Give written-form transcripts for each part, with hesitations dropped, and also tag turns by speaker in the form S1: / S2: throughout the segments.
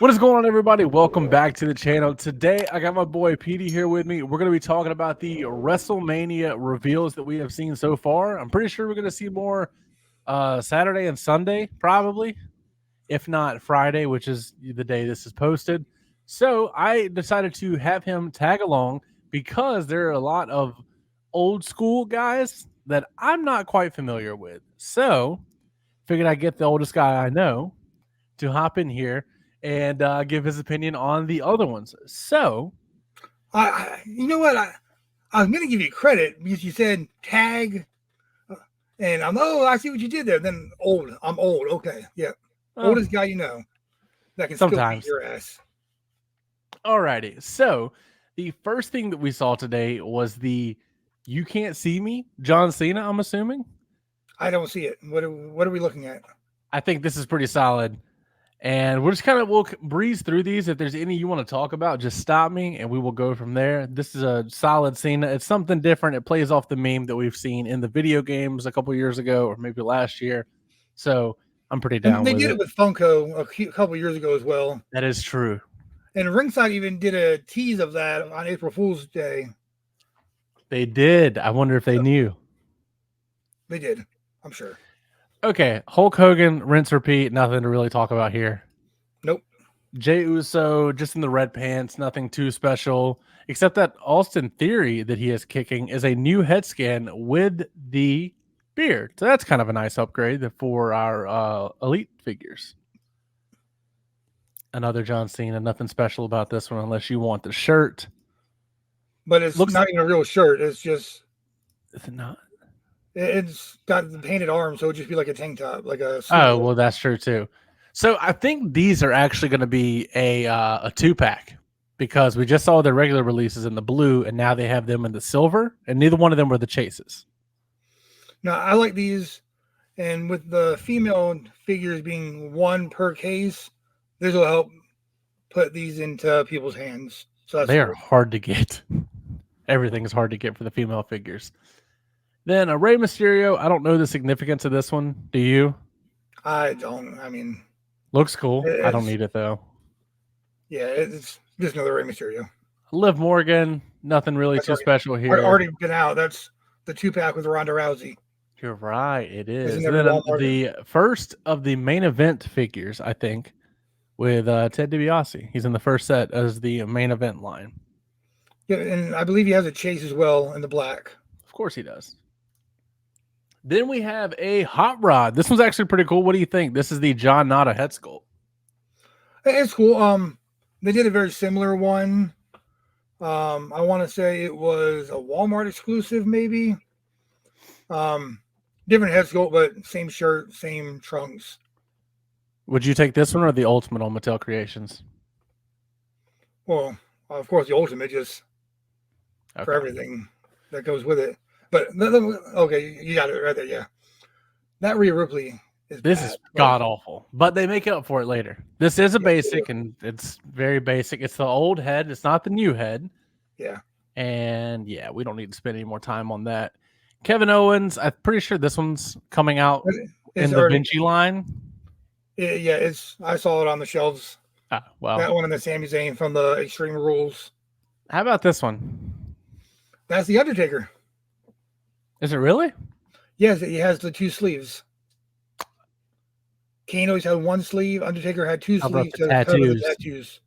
S1: What is going on, everybody? Welcome back to the channel. Today, I got my boy Petey here with me. We're going to be talking about the Wrestlemania reveals that we have seen so far. I'm pretty sure we're going to see more Saturday and Sunday, probably, if not Friday, which is the day this is posted. So I decided to have him tag along because there are a lot of old school guys that I'm not quite familiar with. So figured I'd get the oldest guy I know to hop in here and give his opinion on the other ones. So,
S2: You know what? I was going to give you credit because you said tag, and I see what you did there. Then old. I'm old. Okay. Yeah. Oldest guy you know that can
S1: sometimes
S2: still beat your ass.
S1: Alrighty. So, the first thing that we saw today was the "You Can't See Me" John Cena, I'm assuming.
S2: I don't see it. What are we looking at?
S1: I think this is pretty solid. And we'll breeze through these. If there's any you want to talk about, just stop me and we will go from there. This is a solid scene. It's something different. It plays off the meme that we've seen in the video games a couple years ago or maybe last year. So I'm pretty down
S2: They
S1: with
S2: did
S1: it.
S2: it with Funko a couple years ago as well.
S1: That is true.
S2: And Ringside even did a tease of that on April Fool's Day.
S1: They did. I wonder if they knew.
S2: They did. I'm sure.
S1: Okay, Hulk Hogan, rinse, repeat. Nothing to really talk about here.
S2: Nope.
S1: Jey Uso, just in the red pants. Nothing too special, except that Austin Theory that he is kicking is a new head scan with the beard. So that's kind of a nice upgrade for our elite figures. Another John Cena. Nothing special about this one unless you want the shirt.
S2: But it's not even a real shirt. It's just.
S1: Is it not?
S2: It's got the painted arms, so it would just be like a tank top, like a.
S1: Oh, well, that's true too. So I think these are actually going to be a 2-pack because we just saw their regular releases in the blue, and now they have them in the silver, and neither one of them were the chases.
S2: No, I like these, and with the female figures being one per case, this will help put these into people's hands. So
S1: they are hard to get. Everything is hard to get for the female figures. Then Rey Mysterio, I don't know the significance of this one. Do you?
S2: I don't. I mean,
S1: looks cool. I don't need it though.
S2: Yeah, it's just another Rey Mysterio.
S1: Liv Morgan, nothing really too special here.
S2: Already been out. That's the 2-pack with Ronda Rousey.
S1: You're right. It is. And then the first of the main event figures, I think, with Ted DiBiase. He's in the first set as the main event line.
S2: Yeah, and I believe he has a chase as well in the black.
S1: Of course he does. Then we have a Hot Rod. This one's actually pretty cool. What do you think? This is the John Nada head sculpt.
S2: It's cool. They did a very similar one. I want to say it was a Walmart exclusive, maybe. Different head sculpt, but same shirt, same trunks.
S1: Would you take this one or the Ultimate on Mattel Creations?
S2: Well, of course, the Ultimate, just for everything that goes with it. But okay, you got it right there. Yeah, that Rhea Ripley is.
S1: This is god awful, but they make up for it later. This is a basic, and it's very basic. It's the old head. It's not the new head.
S2: Yeah.
S1: And yeah, we don't need to spend any more time on that. Kevin Owens, I'm pretty sure this one's coming out in the Vinci line.
S2: Yeah, I saw it on the shelves.
S1: Well,
S2: that one and the Sami Zayn from the Extreme Rules.
S1: How about this one?
S2: That's the Undertaker.
S1: Is it really?
S2: Yes, it has the 2 sleeves. Kane always had 1 sleeve. Undertaker had 2 sleeves to cover the tattoos.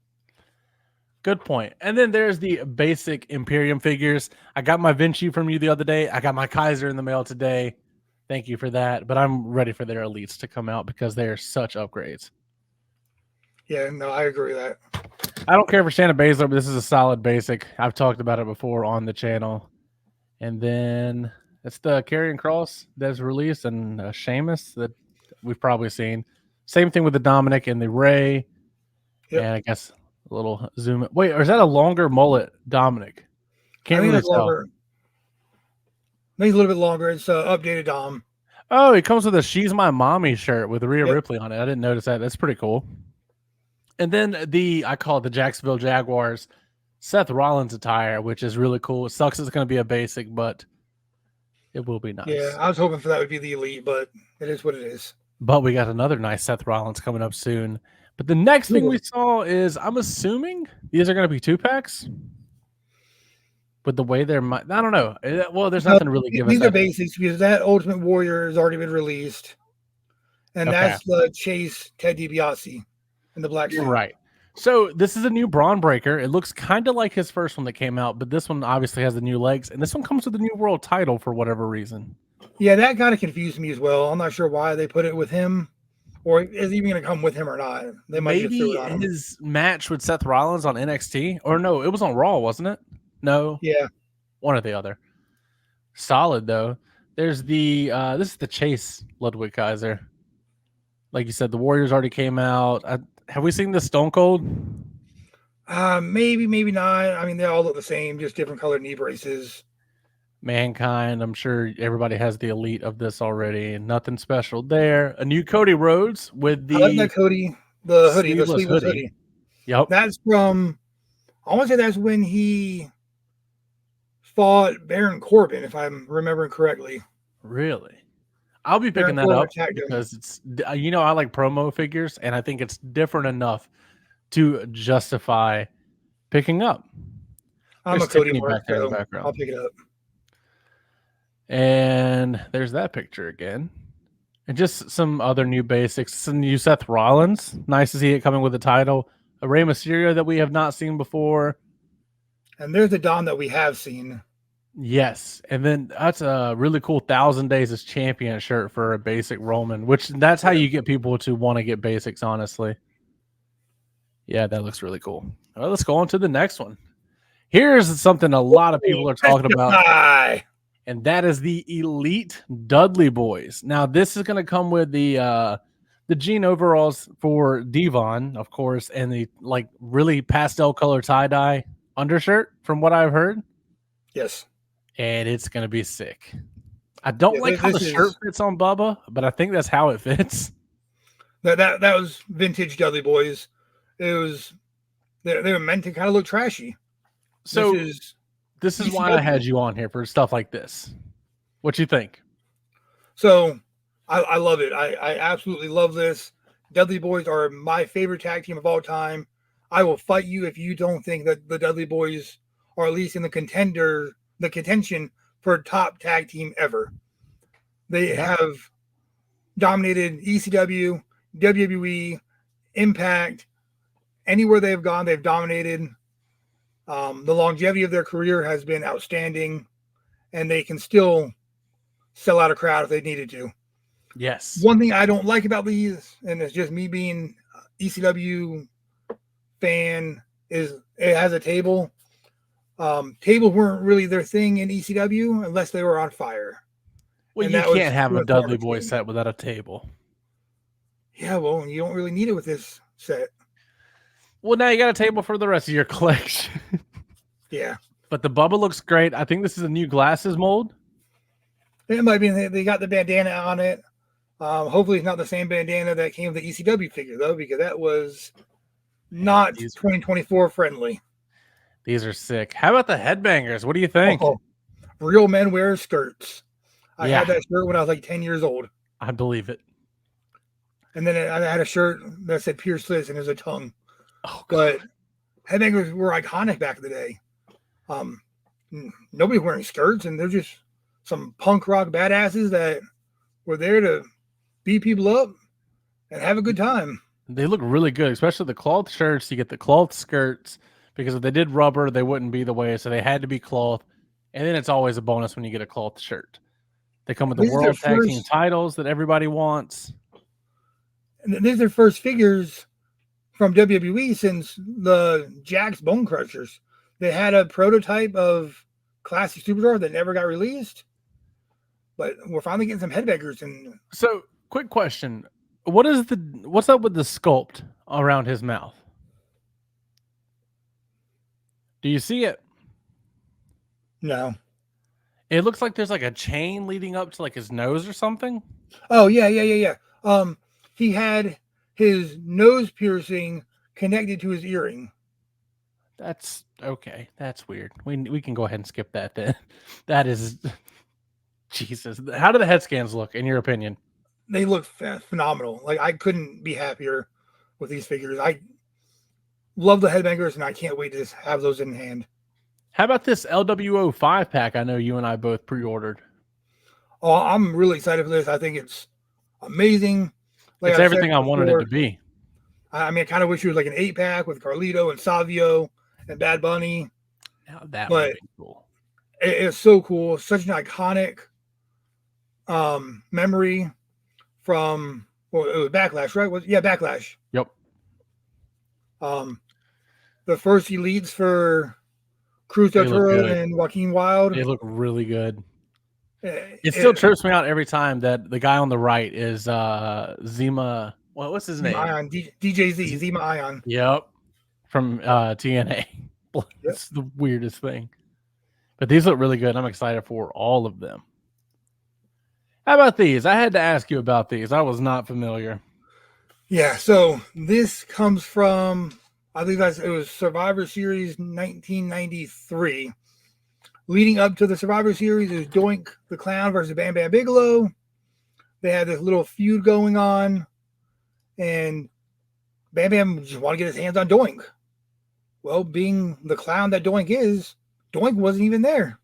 S1: Good point. And then there's the basic Imperium figures. I got my Vinci from you the other day. I got my Kaiser in the mail today. Thank you for that. But I'm ready for their elites to come out because they are such upgrades.
S2: Yeah, no, I agree with that.
S1: I don't care for Shayna Baszler, but this is a solid basic. I've talked about it before on the channel. And then it's the Karrion Kross that's released and Sheamus that we've probably seen. Same thing with the Dominic and the Ray. Yep. And I guess a little zoom. Wait, or is that a longer mullet, Dominic?
S2: Can't really tell. Longer. Maybe a little bit longer. It's updated Dom.
S1: Oh, he comes with a "She's My Mommy" shirt with Rhea Ripley on it. I didn't notice that. That's pretty cool. And then I call it the Jacksonville Jaguars Seth Rollins attire, which is really cool. It sucks it's going to be a basic, but it will be nice.
S2: Yeah, I was hoping for that would be the elite, but it is what it is.
S1: But we got another nice Seth Rollins coming up soon. But the next thing
S2: Cool.
S1: we saw is, I'm assuming these are going to be 2-packs. But the way they're, I don't know. Well, there's nothing to really give us
S2: These are
S1: that.
S2: basics because that Ultimate Warrior has already been released. And
S1: Okay.
S2: that's the Chase Ted DiBiase in the black
S1: You're
S2: suit.
S1: right. So this is a new Braun Breaker. It looks kind of like his first one that came out, but this one obviously has the new legs, and this one comes with a new world title for whatever reason.
S2: Yeah, that kind of confused me as well. I'm not sure why they put it with him, or is it even going to come with him or not. They might just throw
S1: Maybe
S2: it on him.
S1: his match with Seth Rollins on NXT, or no, it was on Raw, wasn't it? No,
S2: Yeah,
S1: one or the other. Solid though. There's the this is the Chase Ludwig Kaiser. Like you said, the Warriors already came out. Have we seen the Stone Cold?
S2: maybe, maybe not. I mean, they all look the same, just different colored knee braces.
S1: Mankind. I'm sure everybody has the elite of this already. Nothing special there. A new Cody Rhodes with
S2: I like
S1: the
S2: that Cody, the hoodie, the
S1: sleeveless
S2: sleeveless
S1: hoodie.
S2: hoodie.
S1: Yep.
S2: That's from, I want to say that's when he fought Baron Corbin, if I'm remembering correctly.
S1: Really? I'll be picking that up because it's, I like promo figures, and I think it's different enough to justify picking up.
S2: I'm
S1: There's
S2: a Cody
S1: Tiffany
S2: mark,
S1: back there in the
S2: so
S1: background.
S2: I'll pick it up.
S1: And there's that picture again. And just some other new basics. Some new Seth Rollins. Nice to see it coming with a title. A Rey Mysterio that we have not seen before.
S2: And there's the Don that we have seen.
S1: Yes. And then that's a really cool 1,000 Days as Champion shirt for a basic Roman, which that's how you get people to want to get basics, honestly. Yeah, that looks really cool. All right, let's go on to the next one. Here's something a lot of people are talking about, and that is the Elite Dudley Boys. Now, this is going to come with the jean overalls for Devon, of course, and the like really pastel color tie-dye undershirt, from what I've heard.
S2: Yes.
S1: And it's going to be sick. I don't like how the shirt fits on Bubba, but I think that's how it fits.
S2: That was vintage Dudley Boys. It was they were meant to kind of look trashy.
S1: So this is why I had you on here for stuff like this. What you think?
S2: So I love it. I absolutely love this. Dudley Boys are my favorite tag team of all time. I will fight you if you don't think that the Dudley Boys are at least in the contention for top tag team ever. They have dominated ECW, WWE, Impact. Anywhere they've gone, they've dominated. The longevity of their career has been outstanding, and they can still sell out a crowd if they needed to.
S1: Yes.
S2: One thing I don't like about these, and it's just me being ECW fan, is it has a table. Tables weren't really their thing in ECW unless they were on fire.
S1: Well, and you can't have a Dudley Boy set without a table.
S2: Yeah, well, you don't really need it with this set.
S1: Well, now you got a table for the rest of your collection.
S2: Yeah.
S1: But the Bubba looks great. I think this is a new glasses mold.
S2: It might be. They got the bandana on it. Hopefully it's not the same bandana that came with the ECW figure, though, because that was not 2024 friendly.
S1: These are sick. How about the headbangers? What do you think?
S2: Oh, real men wear skirts. I had that shirt when I was like 10 years old.
S1: I believe it.
S2: And then I had a shirt that said Pierce Liz and there's a tongue.
S1: Oh,
S2: but headbangers were iconic back in the day. Nobody's wearing skirts, and they're just some punk rock badasses that were there to beat people up and have a good time.
S1: They look really good, especially the cloth shirts. You get the cloth skirts, because if they did rubber, they wouldn't be the way, so they had to be cloth. And then it's always a bonus when you get a cloth shirt. They come with the World Tag Team titles that everybody wants.
S2: And these are their first figures from WWE since the Jax Bone Crushers. They had a prototype of Classic Superstar that never got released, but we're finally getting some headbangers. And
S1: so, quick question: what's up with the sculpt around his mouth? Do you see it?
S2: No.
S1: It looks like there's like a chain leading up to like his nose or something.
S2: Oh yeah. He had his nose piercing connected to his earring.
S1: That's okay. That's weird. We can go ahead and skip that then. That is Jesus. How do the head scans look in your opinion?
S2: They look phenomenal. Like I couldn't be happier with these figures. I love the headbangers, and I can't wait to have those in hand.
S1: How about this LWO 5-pack I know you and I both pre-ordered?
S2: Oh, I'm really excited for this. I think it's amazing. Like
S1: It's
S2: I've
S1: everything
S2: said
S1: I wanted it
S2: before,
S1: to be.
S2: I mean, I kind of wish it was like an 8-pack with Carlito and Savio and Bad Bunny.
S1: Now, that would have
S2: But
S1: been cool.
S2: it's so cool. Such an iconic memory from, well, it was Backlash, right? Backlash.
S1: Yep.
S2: The first elites for Cruz del
S1: They look
S2: Toro
S1: good.
S2: and Joaquin Wild.
S1: They look really good. It still
S2: It,
S1: trips me out every time that the guy on the right is Zima. What's his name?
S2: Ion, DJZ, Zima Ion.
S1: Yep. From TNA.
S2: Yep.
S1: It's the weirdest thing. But these look really good. I'm excited for all of them. How about these? I had to ask you about these. I was not familiar.
S2: Yeah, so this comes from, I believe it was Survivor Series 1993. Leading up to the Survivor Series is Doink the Clown versus Bam Bam Bigelow. They had this little feud going on, and Bam Bam just wanted to get his hands on Doink. Well, being the clown that Doink is, Doink wasn't even there.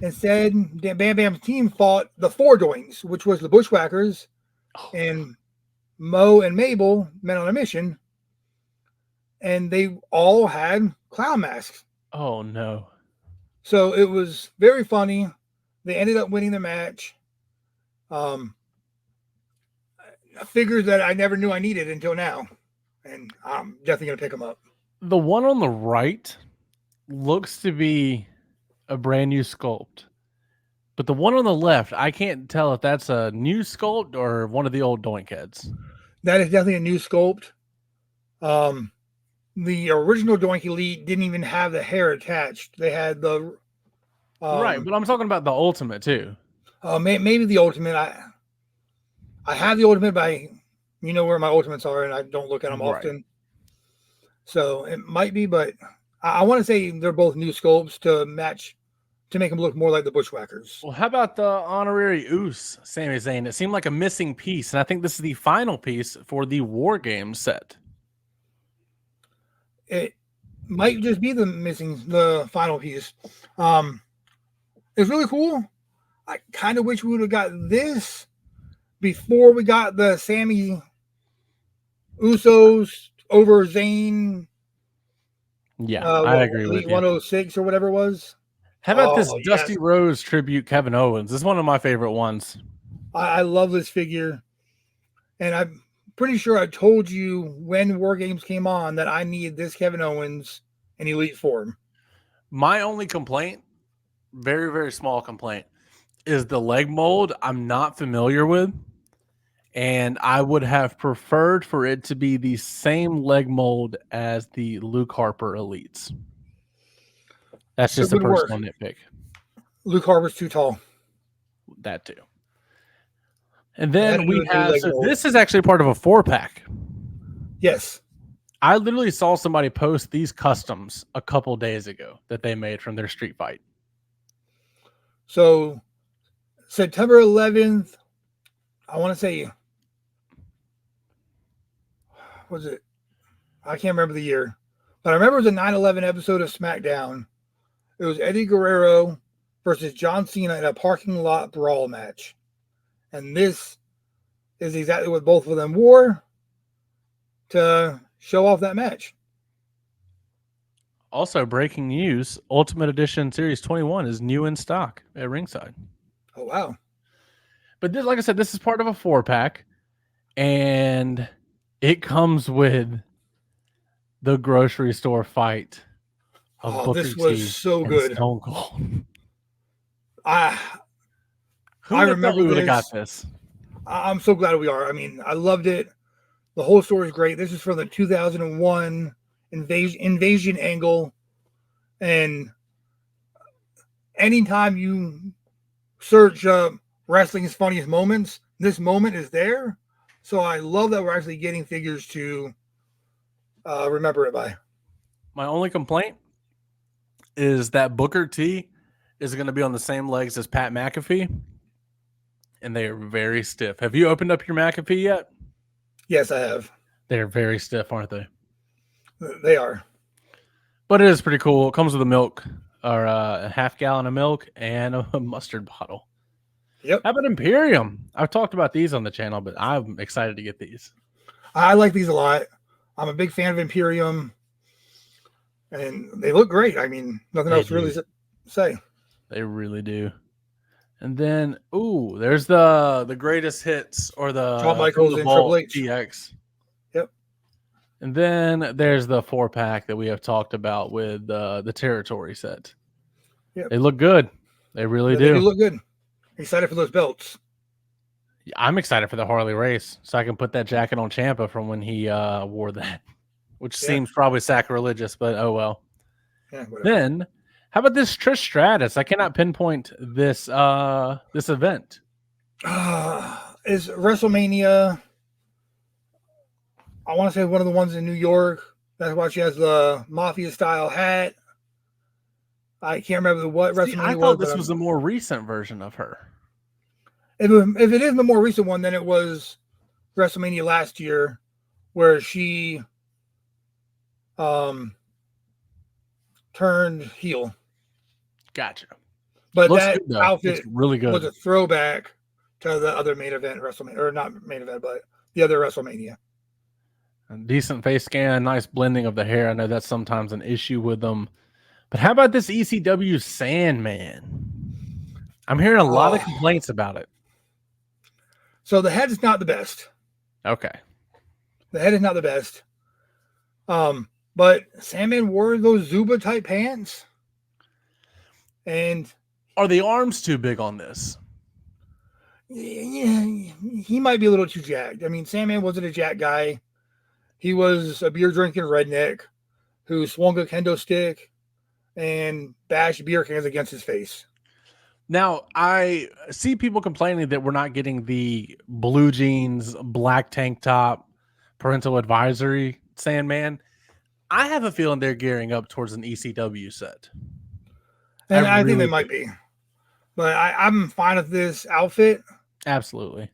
S2: Instead, Bam Bam's team fought the Four Doinks, which was the Bushwhackers, and Mo and Mabel met on a mission, and they all had clown masks.
S1: Oh, no.
S2: So it was very funny. They ended up winning the match. Figures that I never knew I needed until now, and I'm definitely going to pick them up.
S1: The one on the right looks to be a brand new sculpt. But the one on the left, I can't tell if that's a new sculpt or one of the old Doink heads.
S2: That is definitely a new sculpt. The original Doink Elite didn't even have the hair attached. They had the
S1: right, but I'm talking about the Ultimate too.
S2: Maybe the Ultimate. I have the Ultimate, but you know where my Ultimates are, and I don't look at them often. So it might be, but I want to say they're both new sculpts to match, to make them look more like the Bushwhackers.
S1: Well, how about the honorary Oos, Sami Zayn? It seemed like a missing piece, and I think this is the final piece for the War Games set.
S2: It might just be the final piece. It's really cool. I kind of wish we would have got this before we got the Sammy Usos over Zayn.
S1: Yeah, I agree with you.
S2: 106 or whatever it was.
S1: How about this Dusty Rhodes tribute Kevin Owens? This is one of my favorite ones.
S2: I love this figure. And I'm pretty sure I told you when War Games came on that I need this Kevin Owens in Elite form.
S1: My only complaint, very, very small complaint, is the leg mold I'm not familiar with. And I would have preferred for it to be the same leg mold as the Luke Harper Elites. That's just a personal nitpick.
S2: Luke Harper's too tall.
S1: That too. And then we have, so this is actually part of a 4-pack.
S2: Yes.
S1: I literally saw somebody post these customs a couple days ago that they made from their street fight.
S2: So September 11th, I want to say, was it? I can't remember the year, but I remember it was a 9/11 episode of SmackDown. It was Eddie Guerrero versus John Cena in a parking lot brawl match. And this is exactly what both of them wore to show off that match.
S1: Also, breaking news, Ultimate Edition Series 21 is new in stock at ringside.
S2: Oh, wow.
S1: But this, like I said, this is part of a 4-pack. And it comes with the grocery store fight of Booker
S2: this was
S1: T
S2: so good.
S1: Stone Cold.
S2: I remember
S1: we would have got this.
S2: I'm so glad we are. I mean, I loved it. The whole story is great. This is from the 2001 invasion angle. And anytime you search wrestling's funniest moments, this moment is there. So I love that we're actually getting figures to remember it by.
S1: My only complaint is that Booker T is going to be on the same legs as Pat McAfee, and they are very stiff. Have you opened up your McAfee yet?
S2: Yes, I have.
S1: They're very stiff, aren't they?
S2: They are.
S1: But it is pretty cool. It comes with a milk or a half gallon of milk and a mustard bottle.
S2: Yep.
S1: How about Imperium? I've talked about these on the channel, but I'm excited to get these.
S2: I like these a lot. I'm a big fan of Imperium, and they look great. I mean, nothing else to really say.
S1: They really do. And then, there's the greatest hits or the
S2: Shawn Michaels and Triple H.
S1: DX.
S2: Yep.
S1: And then there's the 4-pack that we have talked about with the territory set.
S2: Yep.
S1: They look good. They really do.
S2: They do look good. Excited for those belts.
S1: I'm excited for the Harley race, so I can put that jacket on Ciampa from when he wore that, which seems probably sacrilegious, but oh well.
S2: Yeah,
S1: then, how about this Trish Stratus? I cannot pinpoint this this event.
S2: Is WrestleMania? I want to say one of the ones in New York. That's why she has the mafia style hat. I can't remember what WrestleMania
S1: I thought this was a more recent version of her.
S2: If it is the more recent one, then it was WrestleMania last year, where she turned heel.
S1: Gotcha.
S2: But that outfit
S1: really good.
S2: Was a throwback to the other main event WrestleMania, or not main event, but the other WrestleMania.
S1: A decent face scan, nice blending of the hair. I know that's sometimes an issue with them. But how about this ECW Sandman? I'm hearing a lot of complaints about it.
S2: So the head is not the best.
S1: Okay.
S2: The head is not the best. But Sandman wore those Zuba type pants. And
S1: are the arms too big on this?
S2: Yeah, he might be a little too jacked. I mean, Sandman wasn't a jack guy. He was a beer drinking redneck who swung a kendo stick and bashed beer cans against his face.
S1: Now, I see people complaining that we're not getting the blue jeans, black tank top, parental advisory Sandman. I have a feeling they're gearing up towards an ECW set.
S2: And I think they might be. But I'm fine with this outfit.
S1: Absolutely.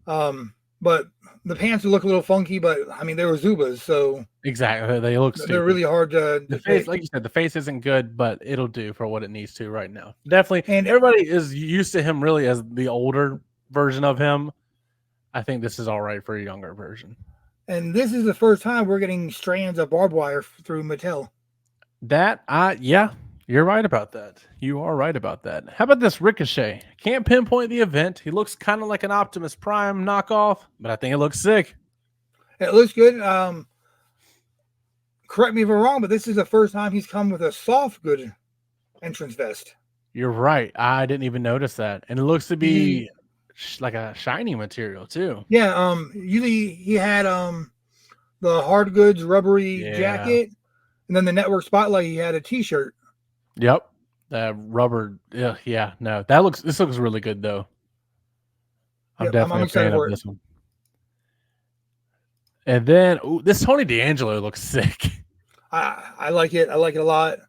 S2: But the pants look a little funky, but I mean, they were Zubas, so
S1: exactly, they look stupid.
S2: They're really hard to
S1: the face, like you said, the face isn't good, but it'll do for what it needs to right now. Definitely, and everybody is used to him really as the older version of him. I think this is all right for a younger version.
S2: And this is the first time we're getting strands of barbed wire through Mattel.
S1: Yeah, you're right about that. You are right about that. How about this Ricochet? Can't pinpoint the event. He looks kind of like an Optimus Prime knockoff, but I think it looks sick.
S2: It looks good. Correct me if I'm wrong, but this is the first time he's come with a soft good entrance vest.
S1: You're right. I didn't even notice that. And it looks to be like a shiny material too.
S2: Yeah. Usually he had the hard goods rubbery jacket, and then the network spotlight he had a t-shirt.
S1: Yep. Rubber. Yeah. No, this looks really good though. I'm definitely a fan of this one. And then this Tony D'Angelo looks sick.
S2: I like it. I like it a lot.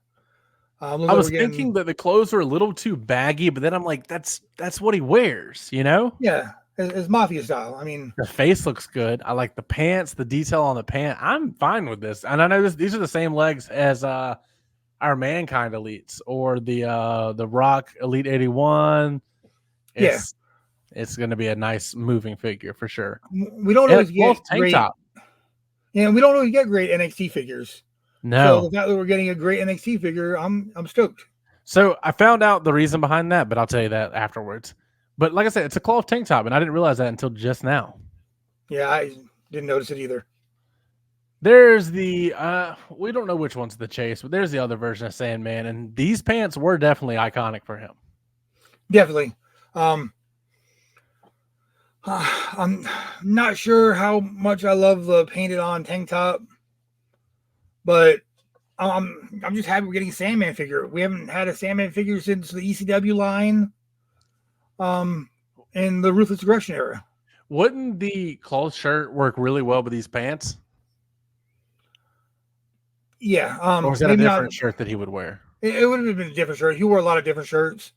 S1: I was thinking that the clothes were a little too baggy, but then I'm like, that's what he wears, you know?
S2: Yeah, it's mafia style. I mean,
S1: the face looks good. I like the pants, the detail on the pant. I'm fine with this, and I know these are the same legs as our Mankind Elites or the Rock Elite 81. It's going to be a nice moving figure for sure.
S2: We don't always get tank top. Yeah, we don't always get great NXT figures.
S1: No.
S2: So the fact that we're getting a great NXT figure, I'm stoked.
S1: So I found out the reason behind that, but I'll tell you that afterwards. But like I said, it's a cloth tank top, and I didn't realize that until just now.
S2: Yeah, I didn't notice it either.
S1: There's the we don't know which one's the chase, but there's the other version of Sandman, and these pants were definitely iconic for him.
S2: Definitely. I'm not sure how much I love the painted on tank top, but I'm just happy we're getting a Sandman figure. We haven't had a Sandman figure since the ECW line in the Ruthless Aggression era.
S1: Wouldn't the cloth shirt work really well with these pants?
S2: Yeah.
S1: Or was that a different shirt that he would wear?
S2: It would have been a different shirt. He wore a lot of different shirts,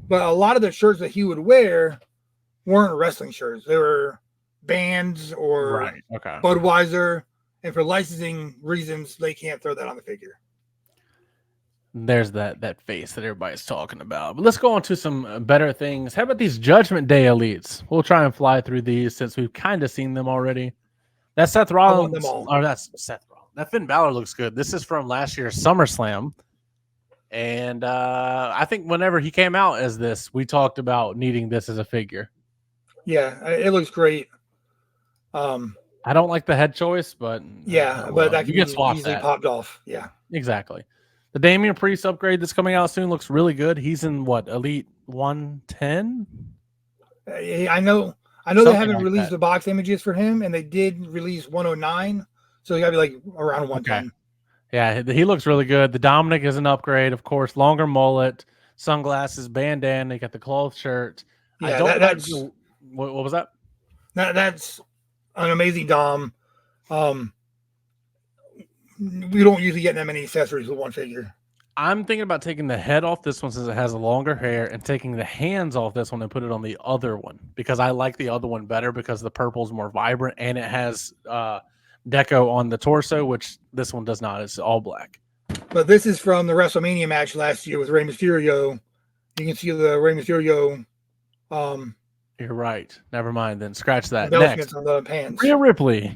S2: but a lot of the shirts that he would wear weren't wrestling shirts. They were bands or
S1: Right. Okay.
S2: Budweiser, and for licensing reasons, they can't throw that on the figure.
S1: There's that face that everybody's talking about. But let's go on to some better things. How about these Judgment Day elites? We'll try and fly through these since we've kind of seen them already. That's Seth
S2: I want them
S1: Rollins,
S2: all.
S1: or that's Seth Rollins. That Finn Balor looks good. This is from last year's SummerSlam. And I think whenever he came out as this, we talked about needing this as a figure.
S2: Yeah, it looks great.
S1: I don't like the head choice, but
S2: yeah, but that can
S1: you
S2: be
S1: get swapped
S2: easily
S1: that.
S2: popped off. Yeah,
S1: Exactly. The Damian Priest upgrade that's coming out soon looks really good. He's in what, Elite 110?
S2: I know
S1: Something
S2: they haven't
S1: like
S2: released
S1: that.
S2: the box images for him, and they did release 109, so you gotta be like around 110.
S1: Okay. Yeah, he looks really good. The Dominic is an upgrade, of course. Longer mullet, sunglasses, bandana. You got the cloth shirt.
S2: Yeah,
S1: I don't
S2: that's
S1: what was that?
S2: That's an amazing Dom. We don't usually get that many accessories with one figure.
S1: I'm thinking about taking the head off this one since it has longer hair and taking the hands off this one and put it on the other one because I like the other one better because the purple is more vibrant and it has deco on the torso, which this one does not. It's all black.
S2: But this is from the WrestleMania match last year with Rey Mysterio. You can see the Rey Mysterio.
S1: You're right. Never mind. Then scratch that.
S2: Next,
S1: Next,
S2: on the pants.
S1: Rhea Ripley.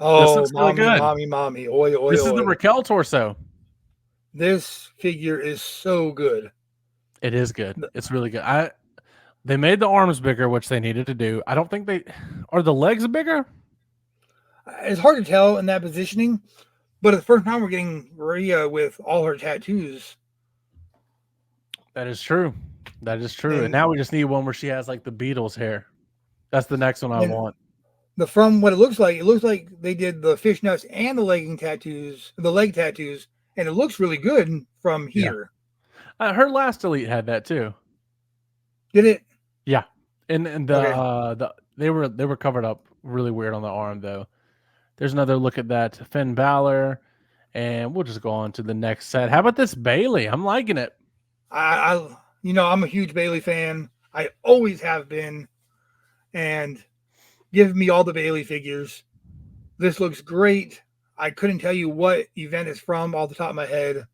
S2: Oh,
S1: this looks really
S2: mommy,
S1: good.
S2: mommy, oi, oi,
S1: This
S2: oi.
S1: is the Raquel torso.
S2: This figure is so good.
S1: It is good. It's really good. They made the arms bigger, which they needed to do. I don't think are the legs bigger.
S2: It's hard to tell in that positioning, but the first time we're getting Rhea with all her tattoos.
S1: That is true. That is true. And now we just need one where she has like the Beatles hair. That's the next one I want.
S2: From what it looks like they did the fishnets and the leg tattoos, and it looks really good from here.
S1: Yeah. Her last Elite had that too.
S2: Did it?
S1: Yeah. And they were covered up really weird on the arm though. There's another look at that Finn Balor, and we'll just go on to the next set. How about this Bailey? I'm liking it.
S2: I'm a huge Bailey fan. I always have been, and give me all the Bailey figures. This looks great. I couldn't tell you what event it's from off the top of my head,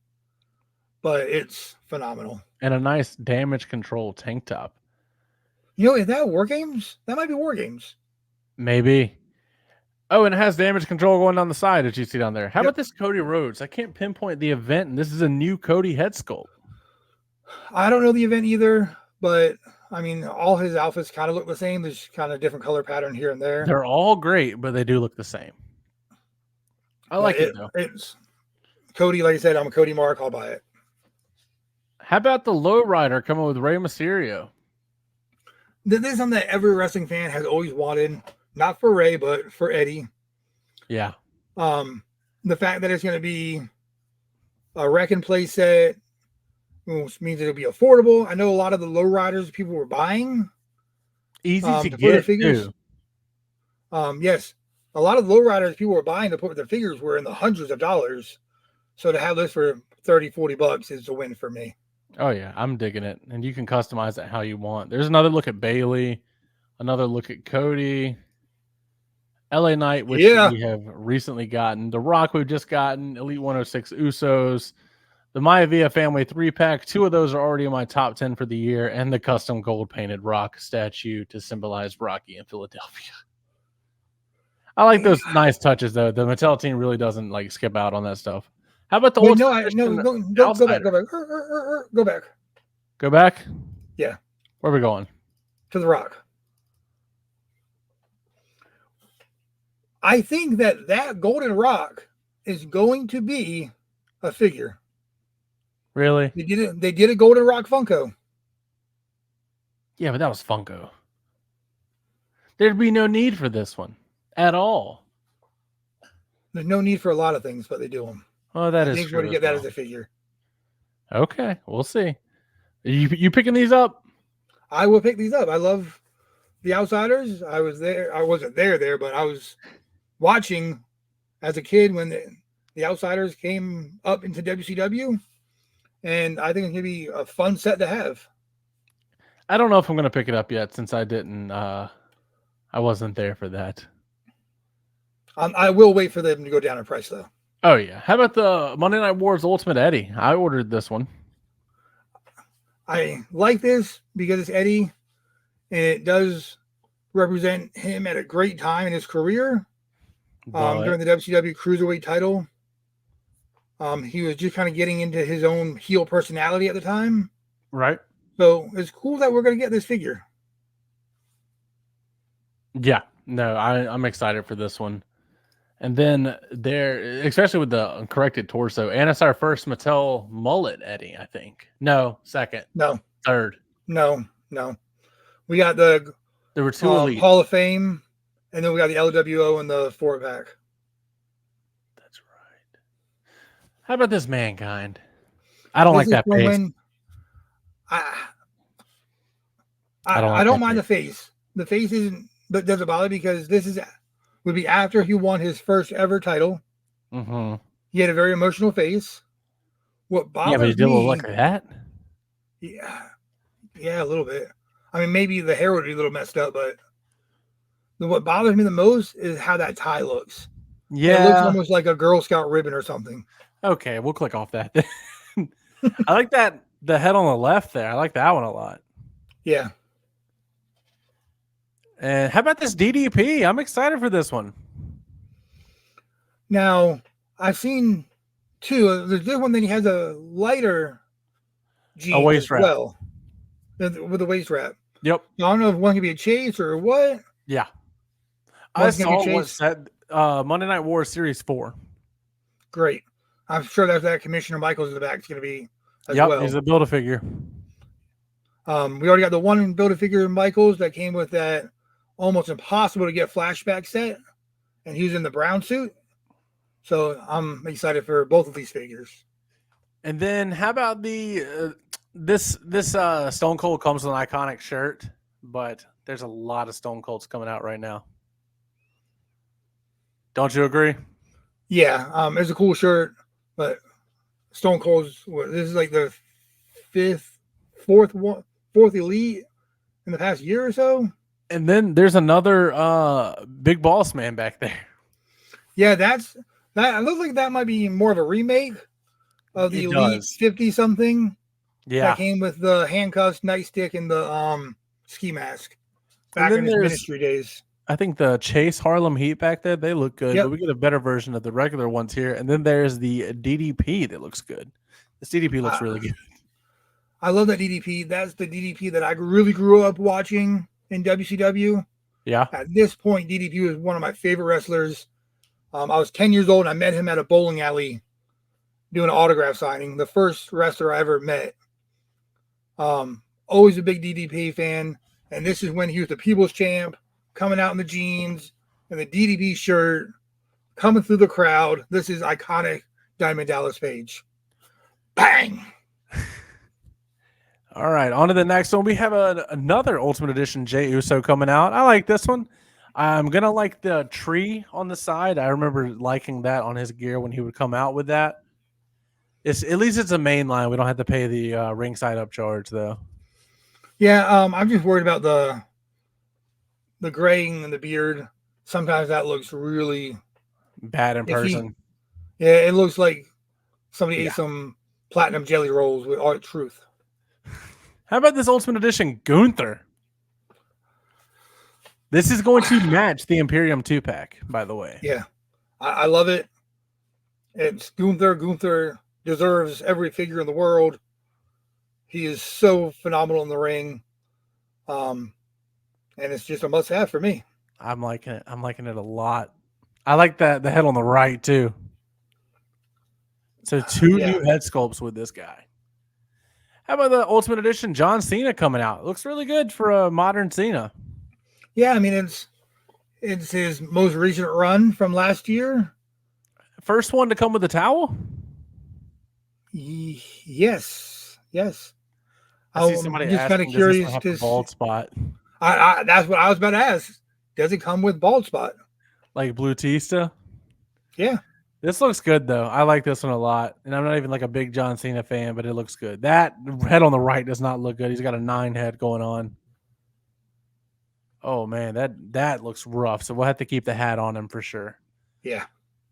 S2: but it's phenomenal.
S1: And a nice damage control tank top.
S2: Is that War Games? That might be War Games.
S1: Maybe. Oh, and it has damage control going down the side, as you see down there. How about this Cody Rhodes? I can't pinpoint the event, and this is a new Cody head sculpt.
S2: I don't know the event either, but I mean, all his outfits kind of look the same. There's kind of different color pattern here and there.
S1: They're all great, but they do look the same. I like it though.
S2: It's Cody, like I said, I'm a Cody mark. I'll buy it.
S1: How about the Lowrider coming with Rey Mysterio?
S2: This is something that every wrestling fan has always wanted, not for Rey, but for Eddie.
S1: Yeah.
S2: The fact that it's going to be a wreck and play set, which means it'll be affordable. I know a lot of the lowriders people were buying.
S1: Easy to get figures. Too.
S2: Yes, a lot of the lowriders people were buying to put their figures were in the hundreds of dollars. So to have this for $30-$40 is a win for me.
S1: Oh yeah, I'm digging it, and you can customize it how you want. There's another look at Bailey, another look at Cody, LA Knight, which we have recently gotten. The Rock we've just gotten. Elite 106 Usos. The Maivia family 3-pack. 2 of those are already in my top 10 for the year, and the custom gold painted Rock statue to symbolize Rocky in Philadelphia. I like those nice touches though. The Mattel team really doesn't like skip out on that stuff. How about the
S2: go back. Go back.
S1: Go back?
S2: Yeah.
S1: Where are we going?
S2: To the Rock. I think that golden Rock is going to be a figure.
S1: Really?
S2: They did a golden Rock Funko.
S1: Yeah, but that was Funko. There'd be no need for this one at all.
S2: There's no need for a lot of things, but they do them.
S1: Oh, that is true.
S2: I think we're going to get that as a figure.
S1: Okay, we'll see. You picking these up?
S2: I will pick these up. I love the Outsiders. I was there. I wasn't there, but I was watching as a kid when the Outsiders came up into WCW, and I think it's going to be a fun set to have.
S1: I don't know if I'm going to pick it up yet since I didn't I wasn't there for that.
S2: I will wait for them to go down in price, though.
S1: Oh, yeah. How about the Monday Night Wars Ultimate Eddie? I ordered this one.
S2: I like this because it's Eddie, and it does represent him at a great time in his career. During the WCW Cruiserweight title. He was just kind of getting into his own heel personality at the time.
S1: Right.
S2: So it's cool that we're going to get this figure.
S1: Yeah. No, I'm excited for this one. And then there, especially with the corrected torso, and it's our first Mattel mullet Eddie, I think. No, second.
S2: No.
S1: Third.
S2: No. We got there
S1: were two Elite.
S2: Hall of Fame, and then we got the LWO and the 4-pack.
S1: That's right. How about this Mankind? I don't like that face.
S2: I don't mind the face. The face doesn't bother because this would be after he won his first ever title.
S1: Mm-hmm.
S2: He had a very emotional face. What bothers me?
S1: Yeah, but he did look like that.
S2: Yeah, a little bit. I mean, maybe the hair would be a little messed up, but what bothers me the most is how that tie looks.
S1: Yeah,
S2: it looks almost like a Girl Scout ribbon or something.
S1: Okay, we'll click off that. I like that the head on the left there. I like that one a lot.
S2: Yeah.
S1: And how about this DDP? I'm excited for this one.
S2: Now, I've seen two. There's this one that he has a lighter jeans
S1: waist wrap.
S2: Well, with a waist wrap.
S1: Yep.
S2: I don't know if one could be a chase or what.
S1: Yeah. I saw what said Monday Night Wars Series 4.
S2: Great. I'm sure that Commissioner Michaels in the back is going to be as well.
S1: Yep, he's a Build-A-Figure.
S2: We already got the one Build-A-Figure Michaels that came with that almost impossible to get flashback set, and he was in the brown suit. So I'm excited for both of these figures.
S1: And then how about the this Stone Cold comes with an iconic shirt, but there's a lot of Stone Colds coming out right now. Don't you agree?
S2: Yeah, it's a cool shirt, but Stone Cold's this is like the fourth Elite in the past year or so.
S1: And then there's another Big Boss Man back there.
S2: Yeah, that looks like that might be more of a remake of the Elite 50 something.
S1: Yeah,
S2: that came with the handcuffs, nightstick, and the ski mask back in his ministry days.
S1: I think the Chase Harlem Heat back there, they look good, but we get a better version of the regular ones here. And then there's the DDP that looks good. This DDP looks really good.
S2: I love that DDP. That's the DDP that I really grew up watching in WCW.
S1: Yeah.
S2: At this point, DDP was one of my favorite wrestlers. I was 10 years old, and I met him at a bowling alley doing an autograph signing. The first wrestler I ever met. Always a big DDP fan. And this is when he was the People's Champ, coming out in the jeans and the DDP shirt, coming through the crowd. This is iconic Diamond Dallas Page. Bang!
S1: All right, on to the next one. We have another Ultimate Edition Jey Uso coming out. I like this one. I'm going to like the tree on the side. I remember liking that on his gear when he would come out with that. At least it's a main line. We don't have to pay the ringside upcharge, though.
S2: Yeah, I'm just worried about the graying and the beard. Sometimes that looks really
S1: bad in person.
S2: It looks like somebody ate some platinum jelly rolls with Art Truth.
S1: How about this Ultimate Edition Gunther? This is going to match the Imperium 2-pack, by the way.
S2: Yeah, I love it. It's Gunther. Gunther deserves every figure in the world. He is so phenomenal in the ring. And it's just a must-have for me.
S1: I'm liking it. I'm liking it a lot. I like the head on the right, too. So two new head sculpts with this guy. How about the Ultimate Edition John Cena coming out? It looks really good for a modern Cena.
S2: Yeah, I mean, it's his most recent run from last year.
S1: First one to come with a towel?
S2: Yes.
S1: I see somebody
S2: just kind of curious
S1: to bald spot.
S2: That's what I was about to ask. Does it come with bald spot?
S1: Like Blue Tista?
S2: Yeah.
S1: This looks good, though. I like this one a lot. And I'm not even like a big John Cena fan, but it looks good. That head on the right does not look good. He's got a 9 head going on. Oh man, that looks rough. So we'll have to keep the hat on him for sure.
S2: Yeah.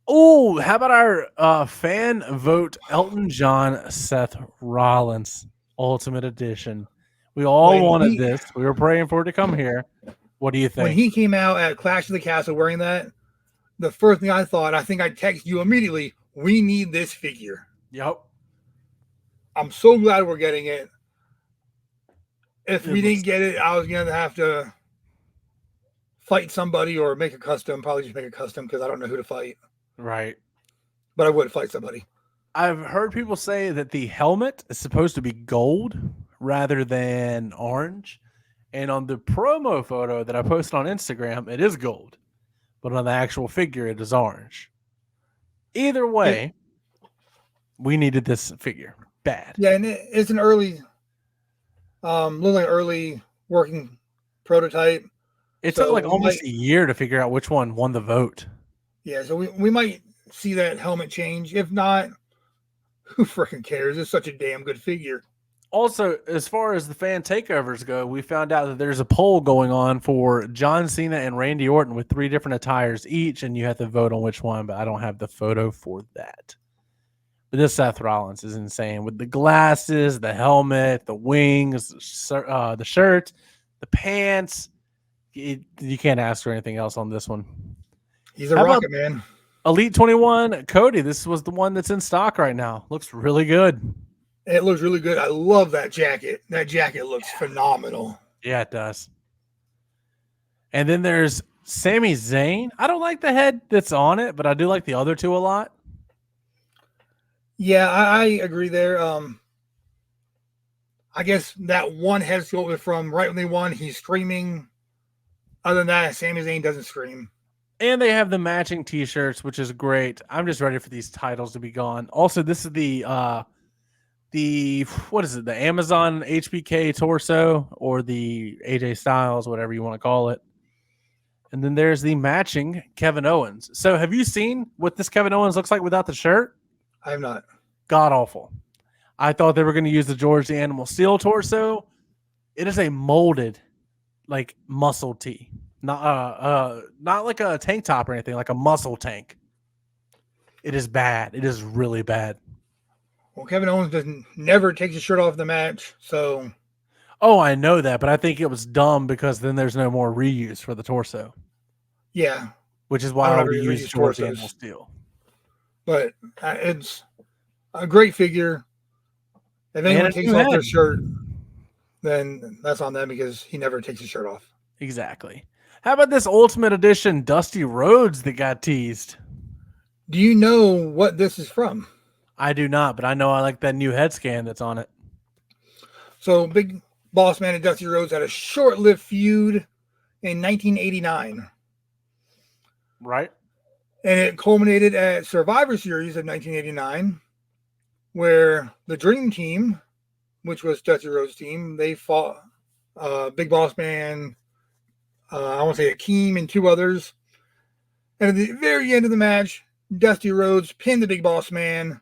S1: Oh, how about our fan vote Elton John, Seth Rollins Ultimate Edition? We all
S2: When
S1: wanted
S2: he
S1: this. We were praying for it to come here. What do you
S2: when
S1: think?
S2: he came out at Clash of the Castle wearing that, the first thing I thought, I think I texted you immediately, we need this figure.
S1: Yep.
S2: I'm so glad we're getting it. If
S1: It
S2: we
S1: looks
S2: didn't get it, I was gonna have to fight somebody or make a custom. Probably just make a custom because I don't know who to fight.
S1: right.
S2: But I would fight somebody.
S1: I've heard people say that the helmet is supposed to be gold rather than orange. And on the promo photo that I posted on Instagram, it is gold. But on the actual figure, it is orange. Either way, we needed this figure bad.
S2: Yeah, and it's an early, looks like early working prototype.
S1: It
S2: So
S1: took like
S2: we
S1: almost
S2: might,
S1: a year to figure out which one won the vote.
S2: yeah, so we might see that helmet change. If not, who freaking cares? It's such a damn good figure.
S1: Also, as far as the fan takeovers go, we found out that there's a poll going on for John Cena and Randy Orton with 3 different attires each, and you have to vote on which one, but I don't have the photo for that. But this Seth Rollins is insane with the glasses, the helmet, the wings, the shirt, the pants. You can't ask for anything else on this one.
S2: He's a
S1: How about
S2: rocket man.
S1: Elite 21 Cody? This was the one that's in stock right now. Looks really good.
S2: It looks really good. I love that jacket. That jacket looks phenomenal.
S1: Yeah, it does. And then there's Sami Zayn. I don't like the head that's on it, but I do like the other two a lot.
S2: Yeah, I agree there. I guess that one head sculpt from right when they won, he's screaming. Other than that, Sami Zayn doesn't scream.
S1: And they have the matching t-shirts, which is great. I'm just ready for these titles to be gone. Also, this is the what is it? The Amazon HBK torso or the AJ Styles, whatever you want to call it. And then there's the matching Kevin Owens. So have you seen what this Kevin Owens looks like without the shirt?
S2: I have not.
S1: God awful. I thought they were going to use the George the Animal Steel torso. It is a molded like muscle tee. Not like a tank top or anything, like a muscle tank. It is bad. It is really bad.
S2: Well, Kevin Owens never takes his shirt off the match, so.
S1: Oh, I know that, but I think it was dumb because then there's no more reuse for the torso.
S2: Yeah.
S1: Which is why I would use George the Animal Steel.
S2: But it's a great figure. If anyone takes off their shirt, then that's on them because he never takes his shirt off.
S1: Exactly. How about this Ultimate Edition Dusty Rhodes that got teased?
S2: Do you know what this is from?
S1: I do not, but I know I like that new head scan that's on it.
S2: So Big Boss Man and Dusty Rhodes had a short-lived feud in 1989.
S1: Right.
S2: And it culminated at Survivor Series of 1989, where the Dream Team, which was Dusty Rhodes' team, they fought Big Boss Man, I want to say Akeem and 2 others. And at the very end of the match, Dusty Rhodes pinned the Big Boss Man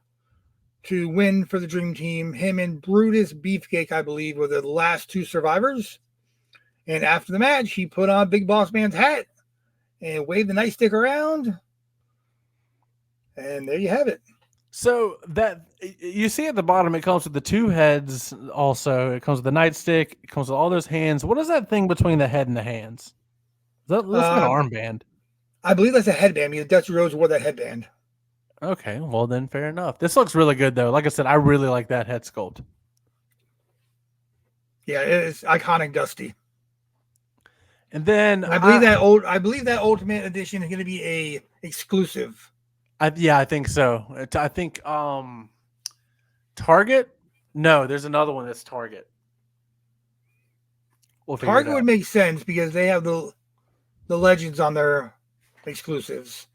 S2: to win for the Dream Team. Him and Brutus Beefcake, I believe, were the last 2 survivors. And after the match, he put on Big Boss Man's hat and waved the nightstick around. And there you have it.
S1: So that you see at the bottom, it comes with the 2 heads. Also, it comes with the nightstick. It comes with all those hands. What is that thing between the head and the hands? That's like an armband.
S2: I believe that's a headband because Dusty Rhodes wore that headband.
S1: Okay, well then, fair enough. This looks really good though. Like I said, I really like that head sculpt.
S2: Yeah, it's iconic Dusty.
S1: And then
S2: I believe that Ultimate Edition is going to be a exclusive.
S1: I think so. I think Target. No, there's another one that's Target.
S2: Target would make sense because they have the legends on their exclusives.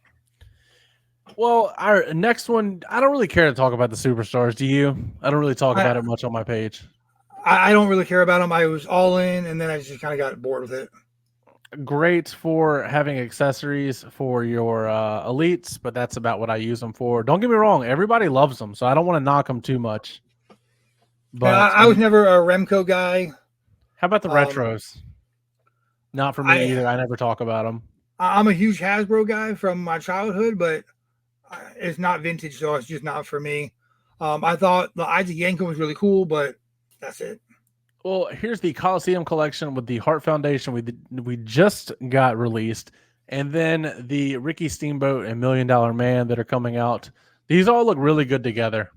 S1: Well, our next one, I don't really care to talk about the superstars. Do you? I don't really talk about it much on my page.
S2: I don't really care about them. I was all in, and then I just kind of got bored with it.
S1: Great for having accessories for your elites, but that's about what I use them for. Don't get me wrong. Everybody loves them, so I don't want to knock them too much. But
S2: I was never a Remco guy.
S1: How about the retros? Not for me either. I never talk about them.
S2: I'm a huge Hasbro guy from my childhood, but it's not vintage, so it's just not for me. I thought the Isaac Yankem was really cool, but that's it.
S1: Well, here's the Coliseum collection with the Heart Foundation. We just got released, and then the Ricky Steamboat and $1 Million Man that are coming out. These all look really good together.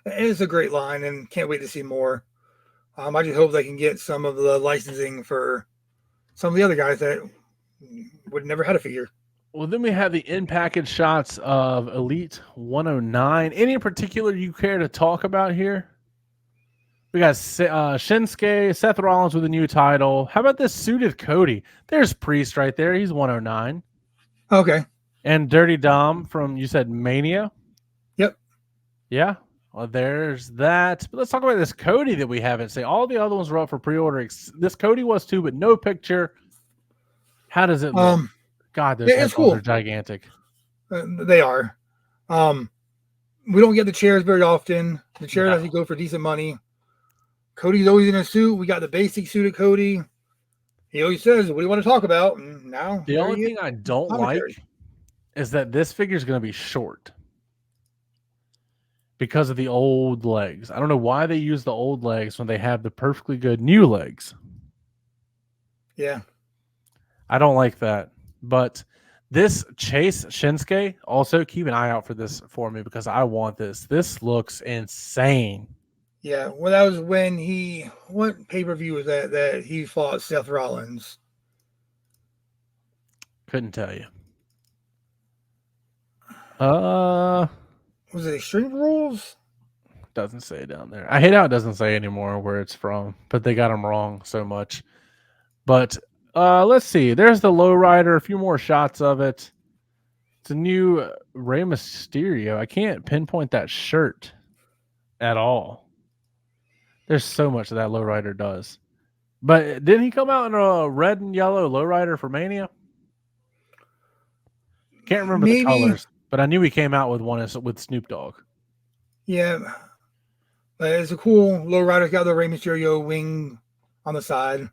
S2: It's a great line, and can't wait to see more. I just hope they can get some of the licensing for some of the other guys that would never had a figure.
S1: Well, then we have the in-package shots of Elite 109. Any in particular you care to talk about here? We got Shinsuke, Seth Rollins with a new title. How about this suited Cody? There's Priest right there. He's 109.
S2: Okay.
S1: And Dirty Dom from, you said, Mania?
S2: Yep.
S1: Yeah. Well, there's that. But let's talk about this Cody that we haven't seen. All the other ones were up for pre-order. This Cody was too, but no picture. How does it look? God, those headphones
S2: cool.
S1: are gigantic.
S2: They are. We don't get the chairs very often. The chair doesn't go for decent money. Cody's always in a suit. We got the basic suit of Cody. He always says, "What do you want to talk about?" And now
S1: the only thing I don't like is that this figure is going to be short because of the old legs. I don't know why they use the old legs when they have the perfectly good new legs.
S2: Yeah.
S1: I don't like that. But this Chase Shinsuke, also keep an eye out for this for me because I want this. This looks insane.
S2: Yeah. Well, that was when what pay-per-view was that he fought Seth Rollins?
S1: Couldn't tell you.
S2: Was it Extreme Rules?
S1: Doesn't say down there. I hate how it doesn't say anymore where it's from, but they got them wrong so much. But let's see. There's the lowrider. A few more shots of it. It's a new Rey Mysterio. I can't pinpoint that shirt at all. There's so much that lowrider does. But didn't he come out in a red and yellow lowrider for Mania? Can't remember the colors, but I knew he came out with one with Snoop Dogg.
S2: Yeah. It's a cool lowrider. It's got the Rey Mysterio wing on the side.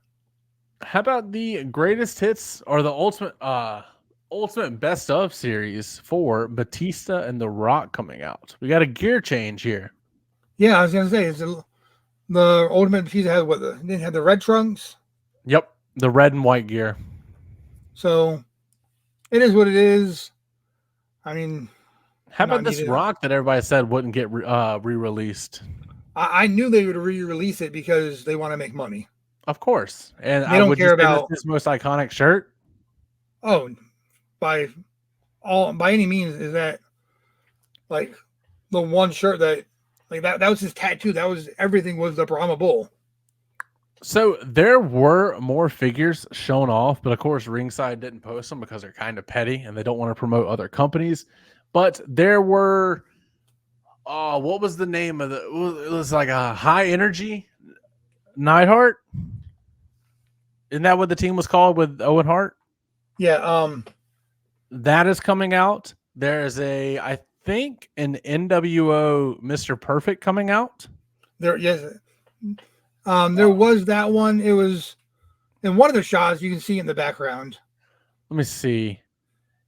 S1: How about the greatest hits or the ultimate best of series for Batista and The Rock coming out? We got a gear change here.
S2: Yeah, I was gonna say the Ultimate Batista had didn't have the red trunks.
S1: Yep, the red and white gear.
S2: So it is what it is. I mean,
S1: how about this Rock that everybody said wouldn't get re-released?
S2: I knew they would re-release it because they want to make money.
S1: Of course, and
S2: they don't care about
S1: his most iconic shirt.
S2: Oh, by any means, is that like the one shirt that like that was his tattoo. That was everything was the Brahma Bull.
S1: So there were more figures shown off, but of course Ringside didn't post them because they're kind of petty and they don't want to promote other companies. But there were, what was the name of it was like a High Energy Neidhart. Isn't that what the team was called with Owen Hart?
S2: Yeah.
S1: That is coming out. There's I think an NWO Mr. Perfect coming out.
S2: There was that one. It was in one of the shots. You can see in the background.
S1: Let me see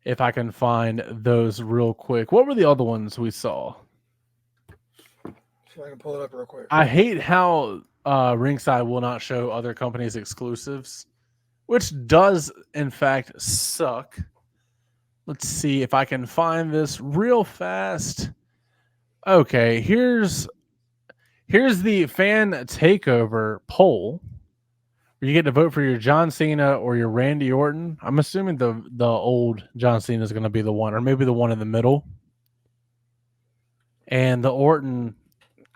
S1: if I can find those real quick. What were the other ones we saw?
S2: So I can pull it up real quick.
S1: I hate how Ringside will not show other companies' exclusives, which does in fact suck. Let's see if I can find this real fast. Okay, here's the fan takeover poll. You get to vote for your John Cena or your Randy Orton. I'm assuming the old John Cena is going to be the one, or maybe the one in the middle. And the Orton,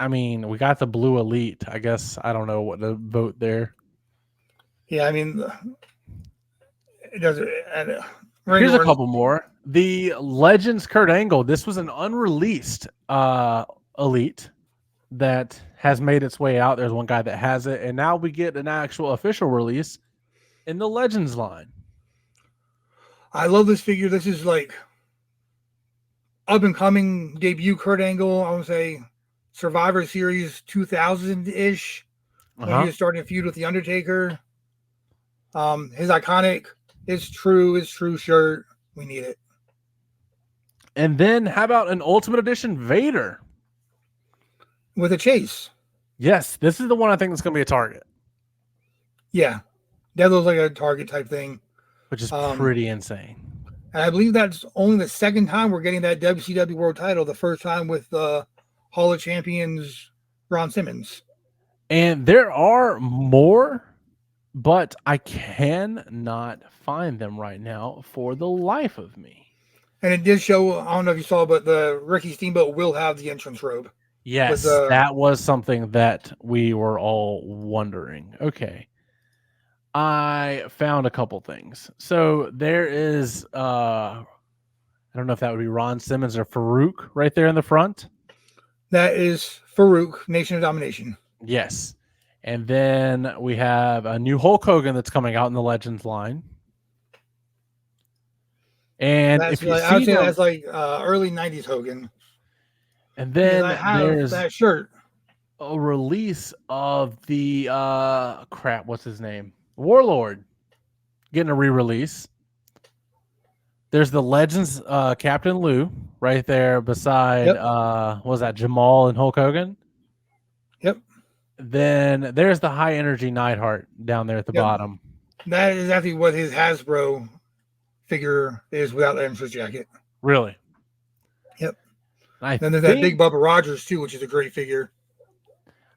S1: I mean, we got the Blue Elite. I guess I don't know what to vote there.
S2: Yeah, I mean, it doesn't.
S1: Here's a couple more. The Legends Kurt Angle. This was an unreleased Elite that has made its way out. There's one guy that has it, and now we get an actual official release in the Legends line.
S2: I love this figure. This is like up and coming debut Kurt Angle. I would say Survivor Series 2000-ish when he was starting a feud with the Undertaker. His iconic "It's True shirt. We need it.
S1: And then how about an Ultimate Edition Vader?
S2: With a chase.
S1: Yes, this is the one I think that's going to be a Target.
S2: Yeah. That looks like a Target type thing.
S1: Which is pretty insane.
S2: And I believe that's only the second time we're getting that WCW World title. The first time with Hall of Champions Ron Simmons.
S1: And there are more, but I cannot find them right now for the life of me.
S2: And it did show, I don't know if you saw, but the Ricky Steamboat will have the entrance robe.
S1: Yes, that was something that we were all wondering. Okay. I found a couple things. So there is, I don't know if that would be Ron Simmons or Farouk right there in the front.
S2: That is Farouk, Nation of Domination.
S1: Yes. And then we have a new Hulk Hogan that's coming out in the Legends line. And
S2: that's
S1: if you
S2: like,
S1: see
S2: I would say
S1: them,
S2: that's like early 90s Hogan.
S1: And then there's
S2: that shirt.
S1: A release of the what's his name? Warlord getting a re-release. There's the Legends Captain Lou right there beside what was that, Jamal and Hulk Hogan?
S2: Yep.
S1: Then there's the High Energy Neidhart down there at the bottom.
S2: That is actually what his Hasbro figure is without the entrance jacket.
S1: Really?
S2: Yep. Then there's that Big Bubba Rogers too, which is a great figure.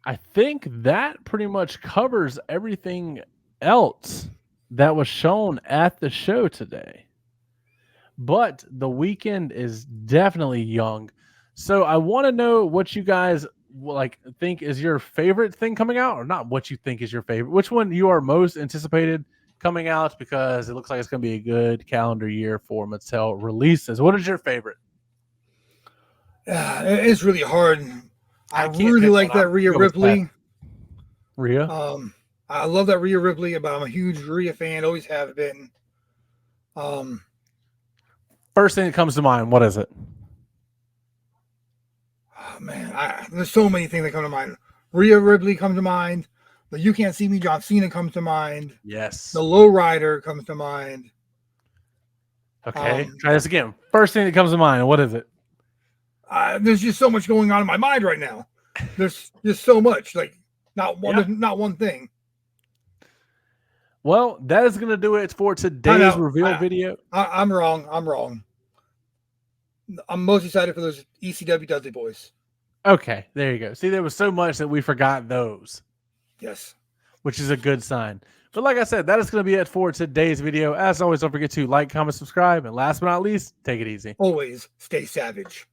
S1: I think that pretty much covers everything else that was shown at the show today. But the weekend is definitely young. So I want to know what you guys think is your favorite thing coming out, or not what you think is your favorite. Which one you are most anticipated coming out, because it looks like it's going to be a good calendar year for Mattel releases. What is your favorite?
S2: It's really hard. I really like that Rhea Ripley.
S1: Rhea?
S2: I love that Rhea Ripley, but I'm a huge Rhea fan, always have been.
S1: First thing that comes to mind, what is it?
S2: Oh, man, there's so many things that come to mind. Rhea Ripley comes to mind. The You Can't See Me John Cena comes to mind.
S1: Yes.
S2: The Lowrider comes to mind.
S1: Okay, try this again. First thing that comes to mind, what is it?
S2: There's just so much going on in my mind right now. There's just so much, like not one thing.
S1: Well, that is going to do it for today's reveal video.
S2: I'm wrong. I'm most excited for those ECW Dudley Boys.
S1: Okay, there you go. See, there was so much that we forgot those.
S2: Yes.
S1: Which is a good sign. But like I said, that is going to be it for today's video. As always, don't forget to like, comment, subscribe, and last but not least, take it easy.
S2: Always stay savage.